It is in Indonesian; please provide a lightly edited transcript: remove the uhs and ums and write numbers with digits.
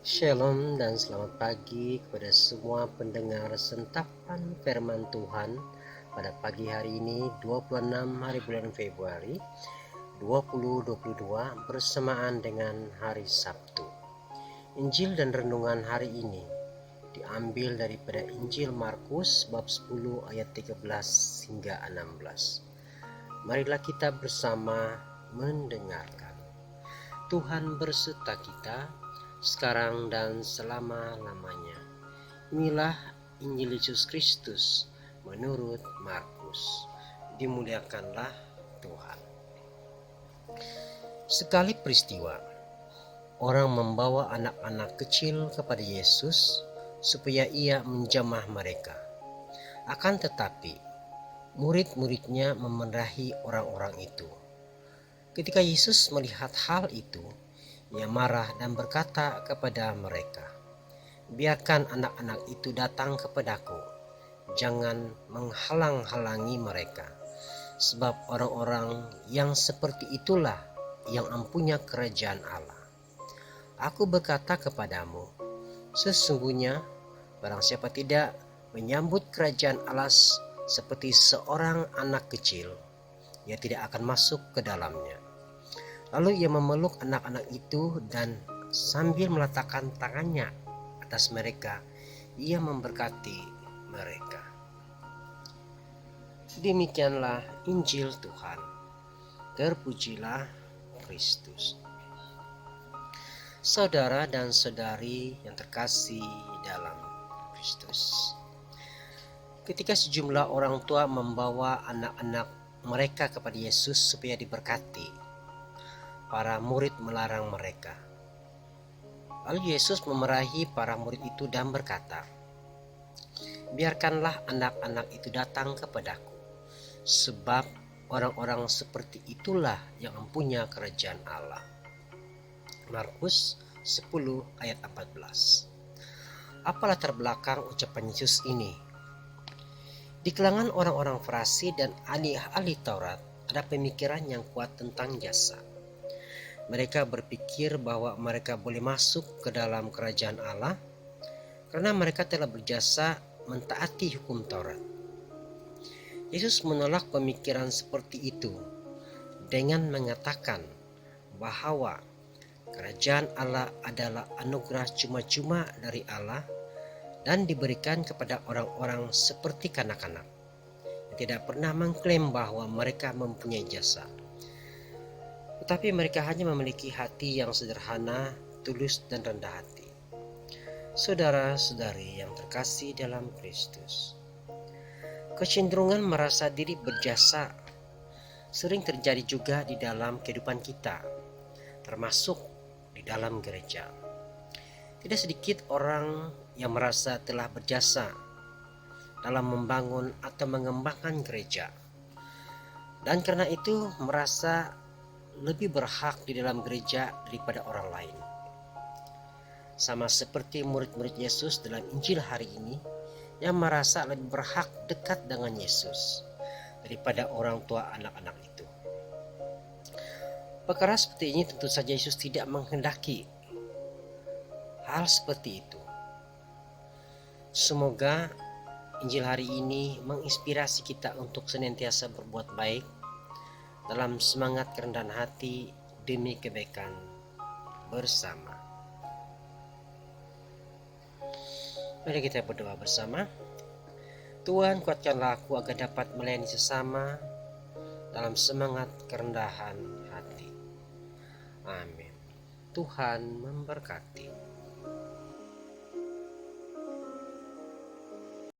Shalom dan selamat pagi kepada semua pendengar sentapan firman Tuhan pada pagi hari ini 26 hari bulan Februari 2022 bersamaan dengan hari Sabtu. Injil dan renungan hari ini diambil daripada Injil Markus bab 10 ayat 13 hingga 16. Marilah kita bersama mendengarkan. Tuhan berserta kita sekarang dan selama-lamanya. Inilah Injil Yesus Kristus menurut Markus. Dimuliakanlah Tuhan. Sekali peristiwa, orang membawa anak-anak kecil kepada Yesus supaya ia menjamah mereka. Akan tetapi, murid-muridnya memarahi orang-orang itu. Ketika Yesus melihat hal itu, ia marah dan berkata kepada mereka, "Biarkan anak-anak itu datang kepadaku, jangan menghalang-halangi mereka, sebab orang-orang yang seperti itulah yang mempunyai kerajaan Allah. Aku berkata kepadamu, sesungguhnya barang siapa tidak menyambut kerajaan Allah seperti seorang anak kecil, ia tidak akan masuk ke dalamnya." Lalu ia memeluk anak-anak itu dan sambil meletakkan tangannya atas mereka, ia memberkati mereka. Demikianlah Injil Tuhan. Terpujilah Kristus. Saudara dan saudari yang terkasih dalam Kristus. Ketika sejumlah orang tua membawa anak-anak mereka kepada Yesus supaya diberkati, para murid melarang mereka. Lalu Yesus memarahi para murid itu dan berkata, "Biarkanlah anak-anak itu datang kepadaku, sebab orang-orang seperti itulah yang mempunyai kerajaan Allah." Markus 10 ayat 14. Apa latar belakang ucapan Yesus ini? Di kalangan orang-orang Farisi dan ahli-ahli Taurat ada pemikiran yang kuat tentang jasa. Mereka berpikir bahwa mereka boleh masuk ke dalam kerajaan Allah karena mereka telah berjasa mentaati hukum Taurat. Yesus menolak pemikiran seperti itu dengan mengatakan bahwa kerajaan Allah adalah anugerah cuma-cuma dari Allah dan diberikan kepada orang-orang seperti kanak-kanak yang tidak pernah mengklaim bahwa mereka mempunyai jasa. Tetapi mereka hanya memiliki hati yang sederhana, tulus, dan rendah hati. Saudara-saudari yang terkasih dalam Kristus, kecenderungan merasa diri berjasa sering terjadi juga di dalam kehidupan kita, termasuk di dalam gereja. Tidak sedikit orang yang merasa telah berjasa dalam membangun atau mengembangkan gereja, dan karena itu merasa lebih berhak di dalam gereja daripada orang lain. Sama seperti murid-murid Yesus dalam Injil hari ini yang merasa lebih berhak dekat dengan Yesus daripada orang tua anak-anak itu. Perkara seperti ini tentu saja Yesus tidak menghendaki hal seperti itu. Semoga Injil hari ini menginspirasi kita untuk senantiasa berbuat baik dalam semangat kerendahan hati demi kebaikan bersama. Mari kita berdoa bersama. Tuhan, kuatkanlah aku agar dapat melayani sesama dalam semangat kerendahan hati. Amin. Tuhan memberkati.